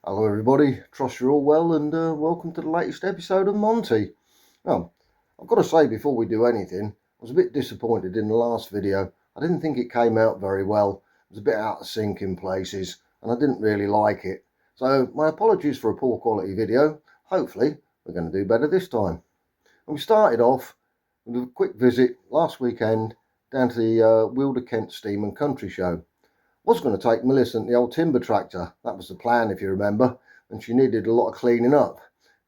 Hello everybody, trust you're all well and welcome to the latest episode of Monty. Now, I've got to say before we do anything, I was a bit disappointed in the last video. I didn't think it came out very well. It was a bit out of sync in places and I didn't really like it. So my apologies for a poor quality video. Hopefully we're going to do better this time. And we started off with a quick visit last weekend down to the Wilder Kent Steam and Country Show. Was going to take Militant, the old timber tractor. That was the plan, if you remember, and she needed a lot of cleaning up.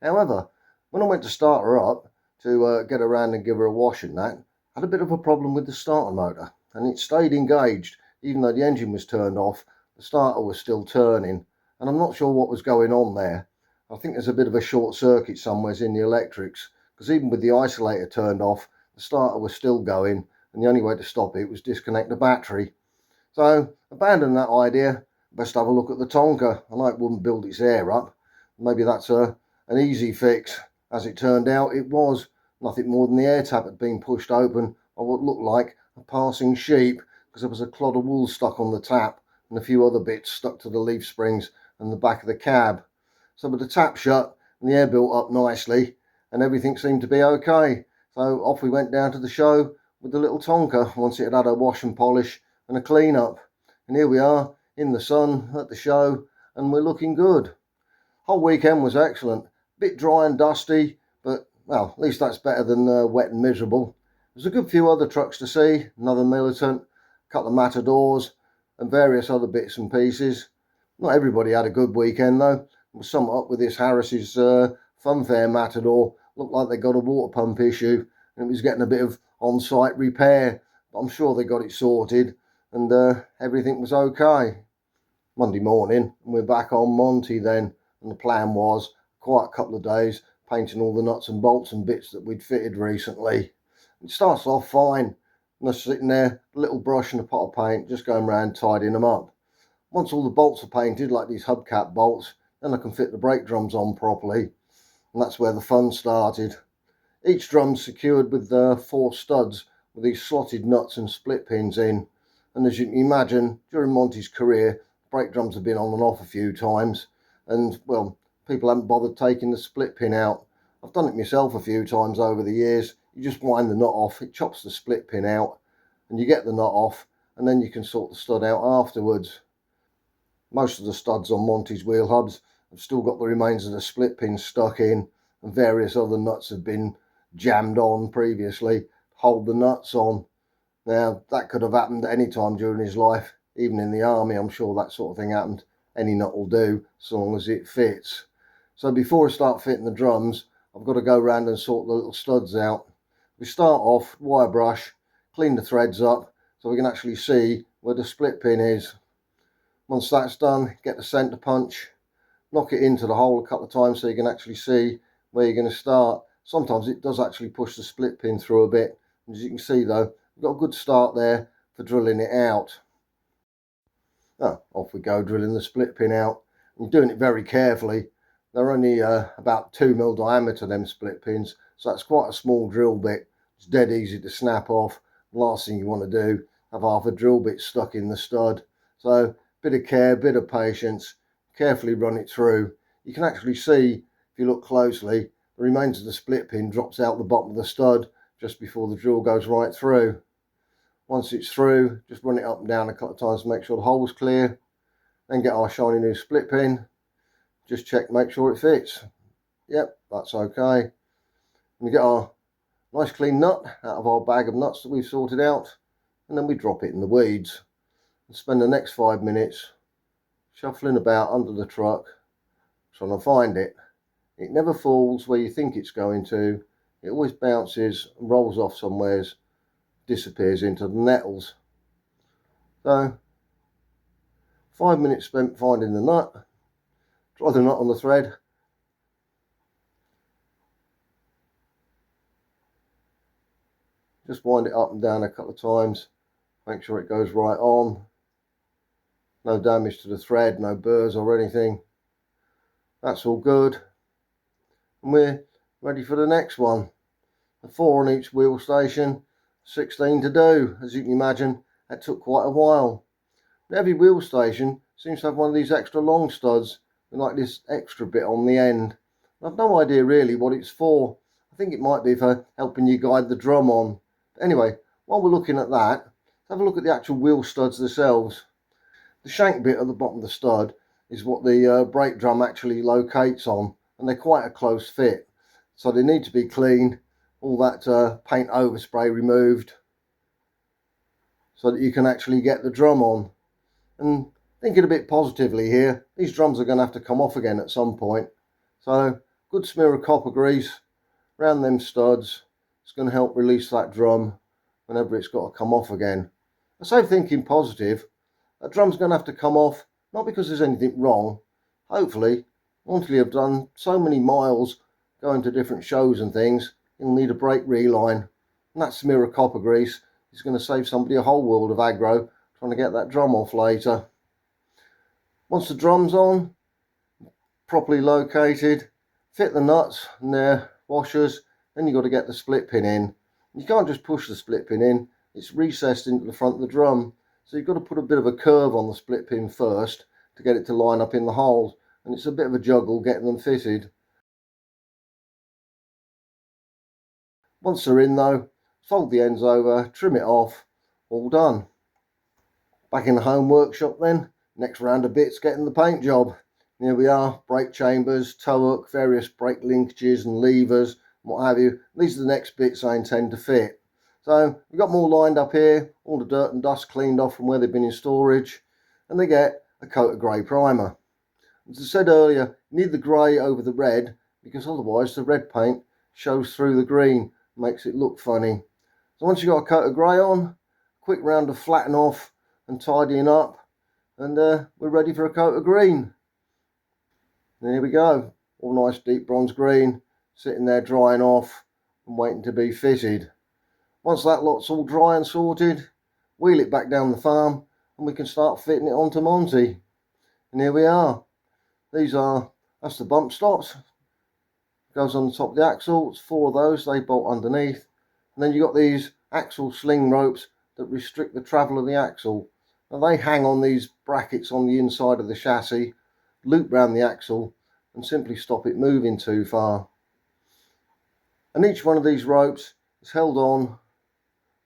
However, when I went to start her up to get around and give her a wash and that, I had a bit of a problem with the starter motor, and it stayed engaged even though the engine was turned off. The starter was still turning, and I'm not sure what was going on there. I think there's a bit of a short circuit somewhere in the electrics, because even with the isolator turned off, the starter was still going, and the only way to stop it was disconnect the battery. So, abandon that idea. Best have a look at the Tonka. I know it wouldn't build its air up. Maybe that's an easy fix. As it turned out, it was nothing more than the air tap had been pushed open by what looked like a passing sheep, because there was a clod of wool stuck on the tap and a few other bits stuck to the leaf springs and the back of the cab. So with the tap shut and the air built up nicely and everything seemed to be okay. So off we went down to the show with the little Tonka once it had had a wash and polish and a clean up, and here we are in the sun at the show and we're looking good. Whole weekend was excellent. Bit dry and dusty, but well, at least that's better than wet and miserable. There's a good few other trucks to see, another Militant, a couple of Matadors and various other bits and pieces. Not everybody had a good weekend though. There was some up with this Harris's Funfair Matador. Looked like they got a water pump issue and it was getting a bit of on-site repair, but I'm sure they got it sorted and everything was okay. Monday morning, and we're back on Monty then, and the plan was quite a couple of days painting all the nuts and bolts and bits that we'd fitted recently. It starts off fine, and I'm sitting there, a little brush and a pot of paint, just going around tidying them up. Once all the bolts are painted, like these hubcap bolts, then I can fit the brake drums on properly, and that's where the fun started. Each drum's secured with 4 studs with these slotted nuts and split pins in. And as you can imagine, during Monty's career, brake drums have been on and off a few times. And, well, people haven't bothered taking the split pin out. I've done it myself a few times over the years. You just wind the nut off, it chops the split pin out, and you get the nut off, and then you can sort the stud out afterwards. Most of the studs on Monty's wheel hubs have still got the remains of the split pin stuck in, and various other nuts have been jammed on previously to hold the nuts on. Now, that could have happened at any time during his life, even in the army. I'm sure that sort of thing happened. Any nut will do, as long as it fits. So before I start fitting the drums, I've got to go around and sort the little studs out. We start off, wire brush, clean the threads up, so we can actually see where the split pin is. Once that's done, get the centre punch, knock it into the hole a couple of times so you can actually see where you're going to start. Sometimes it does actually push the split pin through a bit. As you can see though, we've got a good start there for drilling it out. Off we go, drilling the split pin out. You're doing it very carefully. They're only about 2mm diameter, them split pins, so that's quite a small drill bit. It's dead easy to snap off. The last thing you want to do, have half a drill bit stuck in the stud. So bit of care, bit of patience, carefully run it through. You can actually see, if you look closely, the remains of the split pin drops out the bottom of the stud just before the drill goes right through. Once it's through, just run it up and down a couple of times to make sure the hole's clear. Then get our shiny new split pin. Just check, make sure it fits. Yep, that's okay. We get our nice clean nut out of our bag of nuts that we've sorted out, and then we drop it in the weeds and spend the next 5 minutes shuffling about under the truck trying to find it. It never falls where you think it's going to. It always bounces and rolls off somewheres, disappears into the nettles. So 5 minutes spent finding the nut. Try the nut on the thread. Just wind it up and down a couple of times. Make sure it goes right on. No damage to the thread, no burrs or anything. That's all good. And we're ready for the next one. 4 on each wheel station, 16 to do. As you can imagine, that took quite a while. Every wheel station seems to have one of these extra long studs with like this extra bit on the end. I've no idea really what it's for. I think it might be for helping you guide the drum on. But anyway, while we're looking at that, let's have a look at the actual wheel studs themselves. The shank bit at the bottom of the stud is what the brake drum actually locates on, and they're quite a close fit, so they need to be cleaned, all that paint overspray removed, so that you can actually get the drum on. And thinking a bit positively here, these drums are going to have to come off again at some point, so good smear of copper grease around them studs. It's going to help release that drum whenever it's got to come off again. I say thinking positive, that drum's going to have to come off, not because there's anything wrong. Hopefully, Monty have done so many miles going to different shows and things, he'll need a brake reline. And that smear of copper grease is going to save somebody a whole world of aggro trying to get that drum off later. Once the drum's on, properly located, fit the nuts and their washers, then you've got to get the split pin in. You can't just push the split pin in, it's recessed into the front of the drum. So you've got to put a bit of a curve on the split pin first to get it to line up in the holes, and it's a bit of a juggle getting them fitted. Once they're in though, fold the ends over, trim it off, all done. Back in the home workshop then, next round of bits getting the paint job. Here we are, brake chambers, tow hook, various brake linkages and levers, what have you. These are the next bits I intend to fit. So we've got more lined up here, all the dirt and dust cleaned off from where they've been in storage, and they get a coat of grey primer. As I said earlier, you need the grey over the red, because otherwise the red paint shows through the green, makes it look funny. So once you've got a coat of grey on, quick round of flatten off and tidying up, and we're ready for a coat of green. There we go, all nice deep bronze green, sitting there drying off and waiting to be fitted. Once that lot's all dry and sorted, wheel it back down the farm and we can start fitting it onto Monty. And here we are. That's the bump stops. Goes on the top of the axle. It's 4 of those, they bolt underneath. And then you've got these axle sling ropes that restrict the travel of the axle. Now they hang on these brackets on the inside of the chassis, loop round the axle and simply stop it moving too far. And each one of these ropes is held on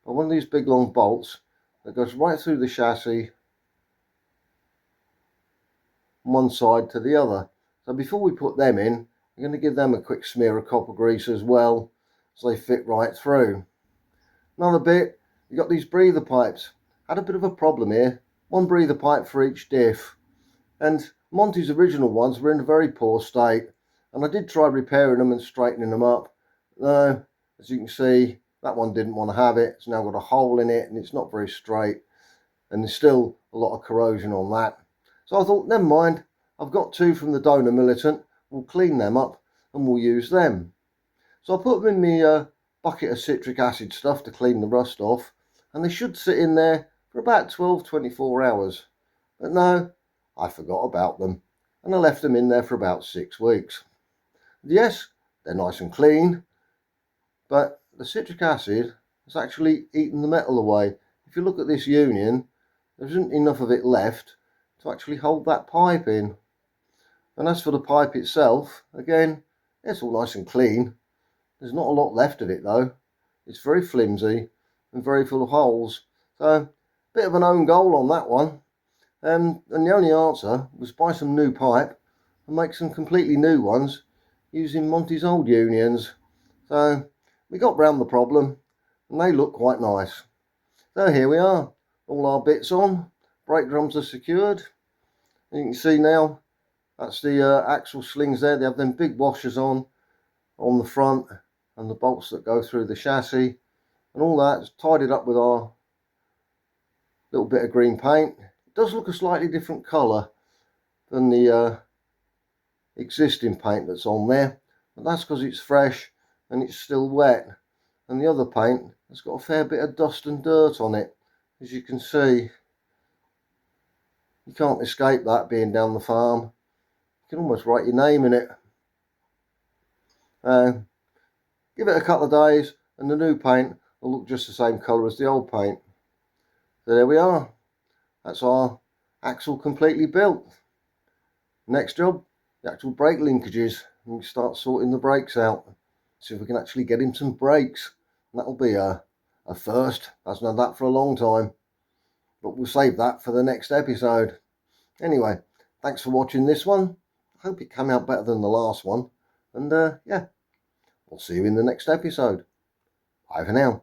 by one of these big long bolts that goes right through the chassis from one side to the other. So before we put them in, we're going to give them a quick smear of copper grease as well, so they fit right through. Another bit, you've got these breather pipes. Had a bit of a problem here, one breather pipe for each diff, and Monty's original ones were in a very poor state, and I did try repairing them and straightening them up. No, as you can see, that one didn't want to have it. It's now got a hole in it and it's not very straight, and there's still a lot of corrosion on that. So I thought, never mind, I've got 2 from the donor Militant, we'll clean them up and we'll use them. So I put them in the bucket of citric acid stuff to clean the rust off, and they should sit in there for about 12-24 hours. But no, I forgot about them and I left them in there for about 6 weeks. Yes, they're nice and clean, but the citric acid has actually eaten the metal away. If you look at this union, there isn't enough of it left to actually hold that pipe in. And as for the pipe itself, again, it's all nice and clean. There's not a lot left of it though. It's very flimsy and very full of holes. So, a bit of an own goal on that one. And the only answer was buy some new pipe and make some completely new ones using Monty's old unions. So we got round the problem and they look quite nice. So here we are, all our bits on, brake drums are secured. And you can see now, that's the axle slings there. They have them big washers on the front and the bolts that go through the chassis. And all that's tidied up with our little bit of green paint. It does look a slightly different colour than the existing paint that's on there, but that's because it's fresh and it's still wet, and the other paint has got a fair bit of dust and dirt on it, as you can see. You can't escape that being down the farm. You can almost write your name in it. Give it a couple of days and the new paint will look just the same colour as the old paint. So there we are. That's our axle completely built. Next job, the actual brake linkages, and we start sorting the brakes out. See if we can actually get him some brakes. That'll be a first. Hasn't had that for a long time, but we'll save that for the next episode. Anyway, thanks for watching this one. I hope it came out better than the last one, and yeah, we'll see you in the next episode. Bye for now.